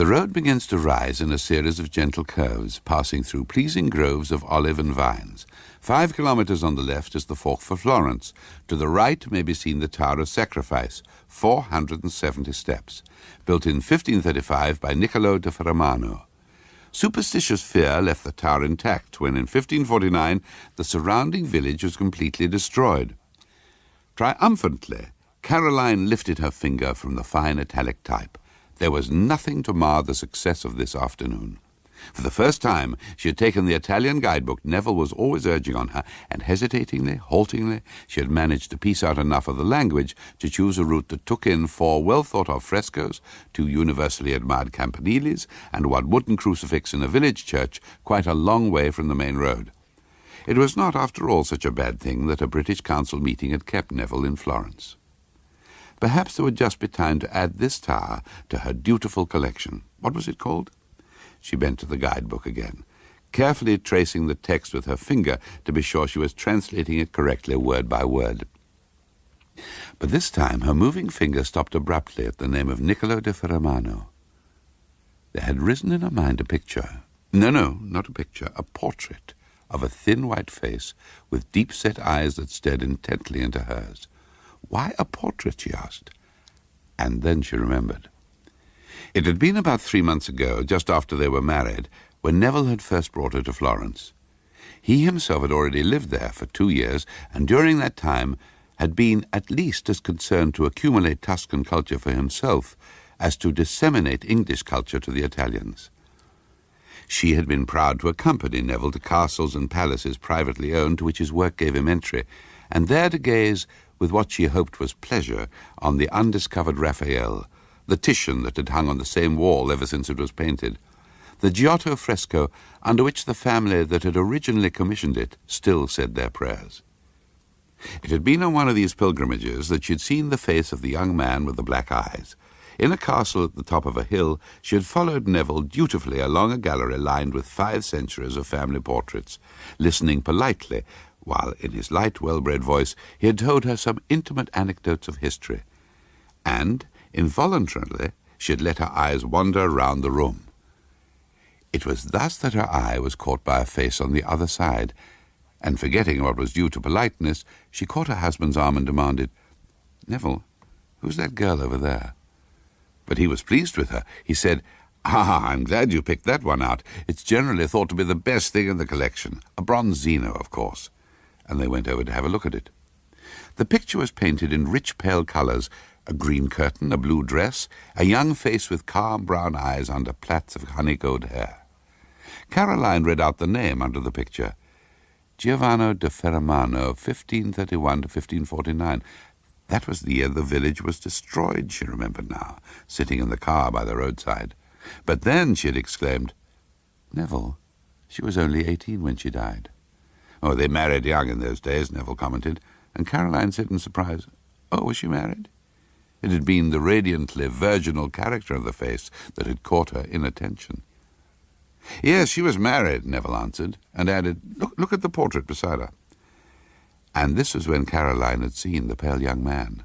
The road begins to rise in a series of gentle curves, passing through pleasing groves of olive and vines. 5 kilometres on the left is the fork for Florence. To the right may be seen the Tower of Sacrifice, 470 steps, built in 1535 by Niccolò da Ferramano. Superstitious fear left the tower intact when in 1549 the surrounding village was completely destroyed. Triumphantly, Caroline lifted her finger from the fine italic type. There was nothing to mar the success of this afternoon. For the first time she had taken the Italian guidebook Neville was always urging on her, and hesitatingly, haltingly, she had managed to piece out enough of the language to choose a route that took in 4 well-thought-of frescoes, 2 universally admired campaniles, and 1 wooden crucifix in a village church quite a long way from the main road. It was not, after all, such a bad thing that a British Council meeting had kept Neville in Florence. Perhaps there would just be time to add this tower to her dutiful collection. What was it called? She bent to the guidebook again, carefully tracing the text with her finger to be sure she was translating it correctly word by word. But this time her moving finger stopped abruptly at the name of Niccolò da Ferramano. There had risen in her mind a picture. No, not a picture, a portrait of a thin white face with deep-set eyes that stared intently into hers. Why a portrait, she asked. And then she remembered. It had been about 3 months ago, just after they were married, when Neville had first brought her to Florence. He himself had already lived there for 2 years, and during that time had been at least as concerned to accumulate Tuscan culture for himself as to disseminate English culture to the Italians. She had been proud to accompany Neville to castles and palaces privately owned to which his work gave him entry, and there to gaze with what she hoped was pleasure on the undiscovered Raphael, the Titian that had hung on the same wall ever since it was painted, the Giotto fresco under which the family that had originally commissioned it still said their prayers. It had been on one of these pilgrimages that she had seen the face of the young man with the black eyes. In a castle at the top of a hill, she had followed Neville dutifully along a gallery lined with 5 centuries of family portraits, listening politely, while in his light, well-bred voice he had told her some intimate anecdotes of history. And, involuntarily, she had let her eyes wander round the room. It was thus that her eye was caught by a face on the other side, and forgetting what was due to politeness, she caught her husband's arm and demanded, "Neville, who's that girl over there?" But he was pleased with her. He said, I'm glad you picked that one out. It's generally thought to be the best thing in the collection. A bronzino, of course." And they went over to have a look at it. The picture was painted in rich pale colours, a green curtain, a blue dress, a young face with calm brown eyes under plaits of honey-gold hair. Caroline read out the name under the picture. Giovanni da Ferramano, 1531 to 1549. That was the year the village was destroyed, she remembered now, sitting in the car by the roadside. But then she had exclaimed, "Neville, she was only 18 when she died." "Oh, they married young in those days," Neville commented, and Caroline said in surprise, "Oh, was she married?" It had been the radiantly virginal character of the face that had caught her inattention. "Yes, she was married," Neville answered, and added, Look at the portrait beside her." And this was when Caroline had seen the pale young man.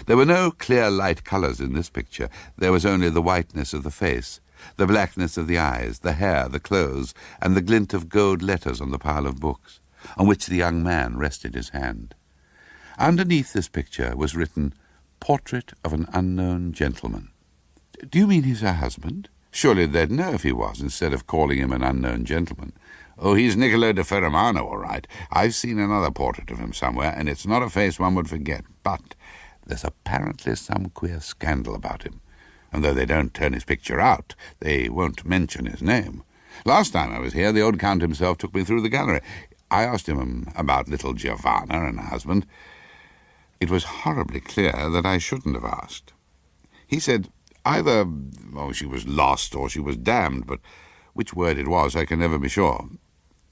There were no clear light colours in this picture. There was only the whiteness of the face, the blackness of the eyes, the hair, the clothes, and the glint of gold letters on the pile of books, on which the young man rested his hand. Underneath this picture was written, "Portrait of an unknown gentleman." "Do you mean he's her husband? Surely they'd know if he was, instead of calling him an unknown gentleman." "Oh, he's Niccolò da Ferramano, all right. I've seen another portrait of him somewhere, and it's not a face one would forget. But there's apparently some queer scandal about him, and though they don't turn his picture out, they won't mention his name. Last time I was here, the old Count himself took me through the gallery. I asked him about little Giovanna and her husband. It was horribly clear that I shouldn't have asked. He said either she was lost or she was damned, but which word it was I can never be sure.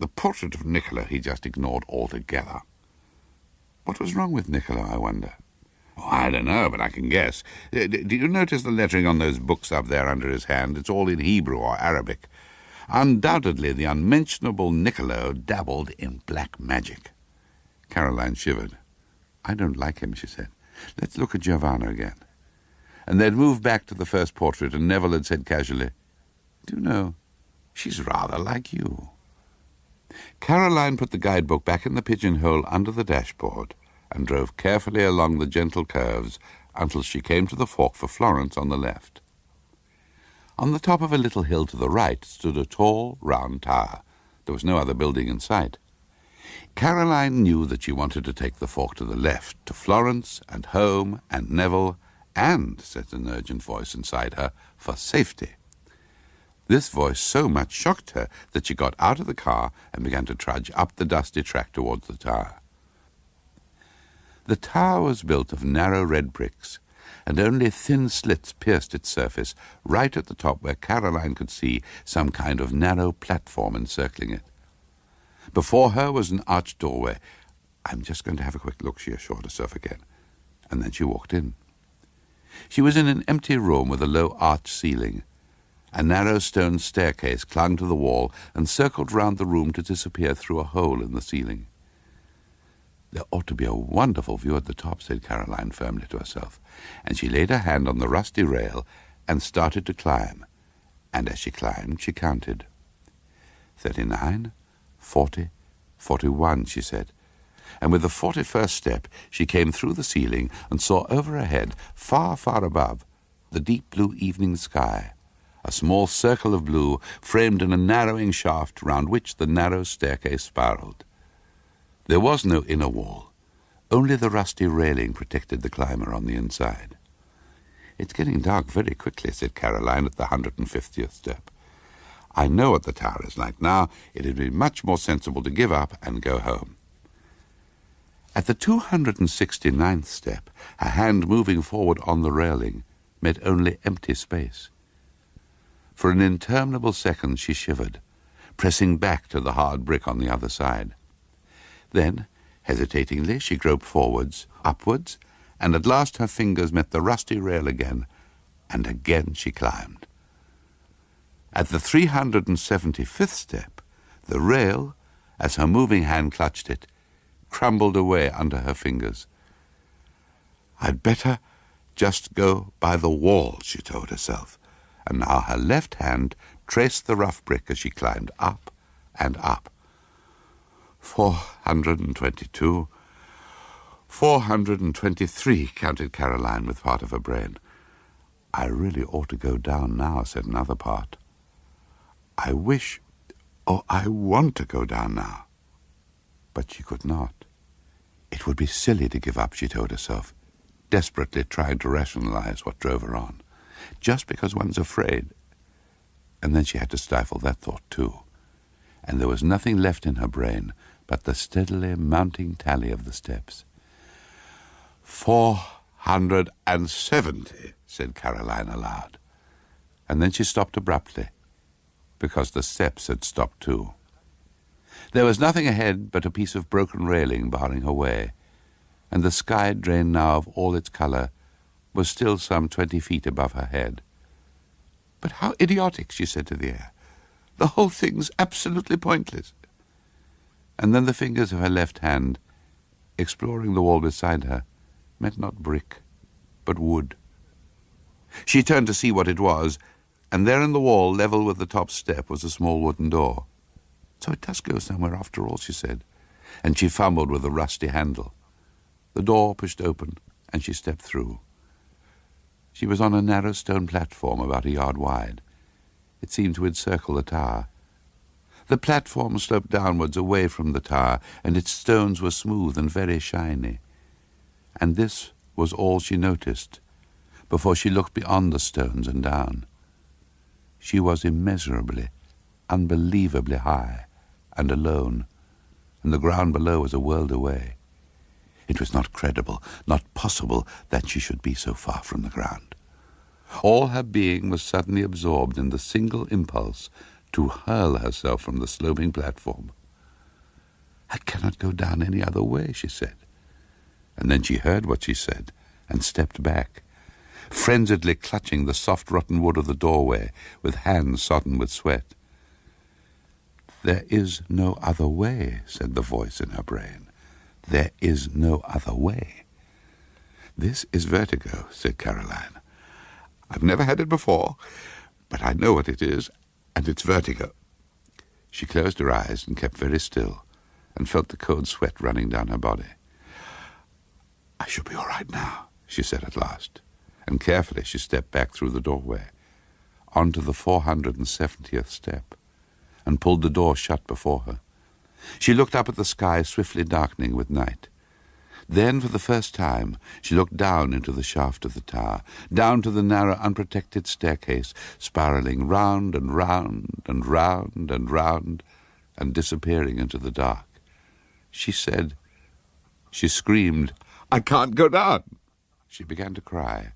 The portrait of Niccolò he just ignored altogether." "What was wrong with Niccolò, I wonder?" "Oh, I don't know, but I can guess. Do you notice the lettering on those books up there under his hand? It's all in Hebrew or Arabic. Undoubtedly the unmentionable Niccolò dabbled in black magic." Caroline shivered. "I don't like him," she said. "Let's look at Giovanna again." and they'd moved back to the first portrait, and Neville had said casually, "Do you know, she's rather like you." Caroline put the guidebook back in the pigeonhole under the dashboard and drove carefully along the gentle curves until she came to the fork for Florence on the left. On the top of a little hill to the right stood a tall, round tower. There was no other building in sight. Caroline knew that she wanted to take the fork to the left, to Florence and home and Neville, and, said an urgent voice inside her, for safety. This voice so much shocked her that she got out of the car and began to trudge up the dusty track towards the tower. The tower was built of narrow red bricks, and only thin slits pierced its surface, right at the top where Caroline could see some kind of narrow platform encircling it. Before her was an arched doorway. "I'm just going to have a quick look," she assured herself again, and then she walked in. She was in an empty room with a low arched ceiling. A narrow stone staircase clung to the wall and circled round the room to disappear through a hole in the ceiling. "There ought to be a wonderful view at the top," said Caroline firmly to herself, and she laid her hand on the rusty rail and started to climb. And as she climbed, she counted. 39, 40, 41, she said, and with the 41st step she came through the ceiling and saw over her head, far, far above, the deep blue evening sky, a small circle of blue framed in a narrowing shaft round which the narrow staircase spiraled. There was no inner wall. Only the rusty railing protected the climber on the inside. "It's getting dark very quickly," said Caroline at the 150th step. "I know what the tower is like now. It would be much more sensible to give up and go home." At the 269th step, her hand moving forward on the railing met only empty space. For an interminable second she shivered, pressing back to the hard brick on the other side. Then, hesitatingly, she groped forwards, upwards, and at last her fingers met the rusty rail again, and again she climbed. At the 375th step, the rail, as her moving hand clutched it, crumbled away under her fingers. "I'd better just go by the wall," she told herself, and now her left hand traced the rough brick as she climbed up and up. 422, 423, counted Caroline with part of her brain. "I really ought to go down now," said another part. "I wish, I want to go down now." But she could not. It would be silly to give up, she told herself, desperately trying to rationalize what drove her on. Just because one's afraid. And then she had to stifle that thought too. And there was nothing left in her brain but the steadily mounting tally of the steps. 470, said Caroline aloud. And then she stopped abruptly, because the steps had stopped too. There was nothing ahead but a piece of broken railing barring her way, and the sky, drained now of all its colour, was still some 20 feet above her head. "But how idiotic," she said to the air. "The whole thing's absolutely pointless." And then the fingers of her left hand, exploring the wall beside her, met not brick, but wood. She turned to see what it was, and there in the wall, level with the top step, was a small wooden door. "So it does go somewhere after all," she said, and she fumbled with the rusty handle. The door pushed open, and she stepped through. She was on a narrow stone platform about a yard wide. It seemed to encircle the tower. The platform sloped downwards away from the tower, and its stones were smooth and very shiny. And this was all she noticed, before she looked beyond the stones and down. She was immeasurably, unbelievably high and alone, and the ground below was a world away. It was not credible, not possible, that she should be so far from the ground. All her being was suddenly absorbed in the single impulse to hurl herself from the sloping platform. "I cannot go down any other way," she said. And then she heard what she said and stepped back, frenziedly clutching the soft rotten wood of the doorway with hands sodden with sweat. "There is no other way," said the voice in her brain. "There is no other way." "This is vertigo," said Caroline. I've never had it before, but I know what it is, and it's vertigo." She closed her eyes and kept very still, and felt the cold sweat running down her body. "I shall be all right now," she said at last, and carefully she stepped back through the doorway, onto the 470th step, and pulled the door shut before her. She looked up at the sky swiftly darkening with night. Then, for the first time, she looked down into the shaft of the tower, down to the narrow, unprotected staircase, spiralling round and round and round and round, and disappearing into the dark. She screamed, "I can't go down!" She began to cry,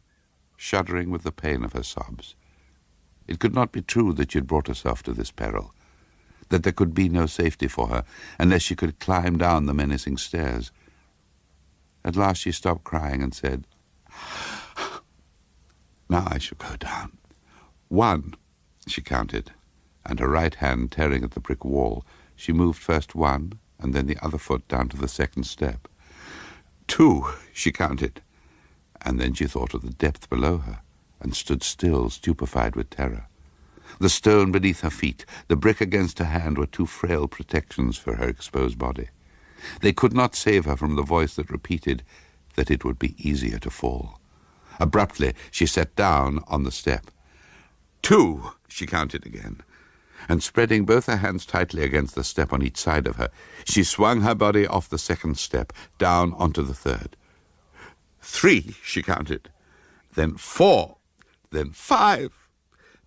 shuddering with the pain of her sobs. It could not be true that she had brought herself to this peril, that there could be no safety for her unless she could climb down the menacing stairs. At last she stopped crying and said, "Now I shall go down. 1, she counted, and her right hand tearing at the brick wall, she moved first one and then the other foot down to the second step. 2, she counted, and then she thought of the depth below her and stood still, stupefied with terror. The stone beneath her feet, the brick against her hand were two frail protections for her exposed body. They could not save her from the voice that repeated that it would be easier to fall. Abruptly, she sat down on the step. 2, she counted again, and spreading both her hands tightly against the step on each side of her, she swung her body off the second step, down onto the third. 3, she counted, then 4, then 5,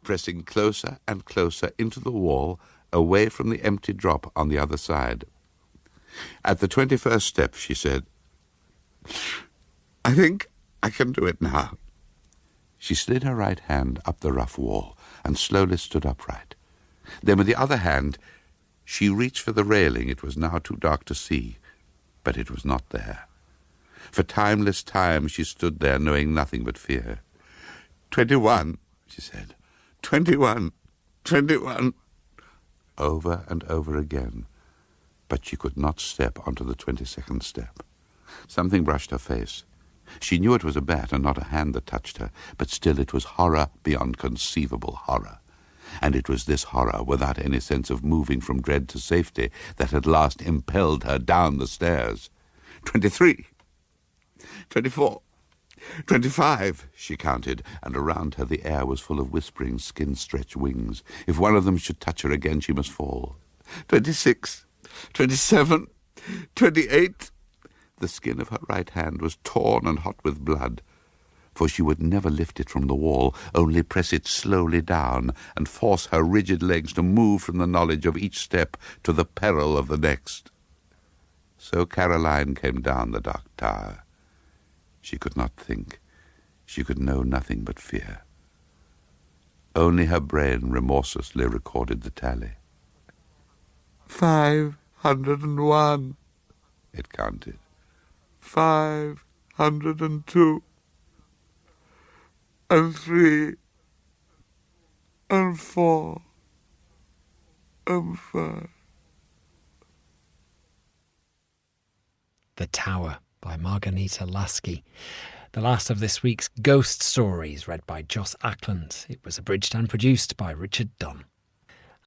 pressing closer and closer into the wall, away from the empty drop on the other side. At the 21st step, she said, "I think I can do it now." She slid her right hand up the rough wall and slowly stood upright. Then with the other hand, she reached for the railing. It was now too dark to see, but it was not there. For timeless time she stood there, knowing nothing but fear. 21, she said. 21, 21. Over and over again, but she could not step onto the 22nd step. Something brushed her face. She knew it was a bat and not a hand that touched her, but still it was horror beyond conceivable horror. And it was this horror, without any sense of moving from dread to safety, that at last impelled her down the stairs. 23, 24, 25, she counted, and around her the air was full of whispering, skin-stretched wings. If one of them should touch her again, she must fall. 26, 27, 28. The skin of her right hand was torn and hot with blood, for she would never lift it from the wall, only press it slowly down and force her rigid legs to move from the knowledge of each step to the peril of the next. So Caroline came down the dark tower. She could not think. She could know nothing but fear. Only her brain remorselessly recorded the tally. 501, it counted. 502, and 3, and 4, and 5. The Tower by Marghanita Laski. The last of this week's Ghost Stories, read by Joss Ackland. It was abridged and produced by Richard Dunn.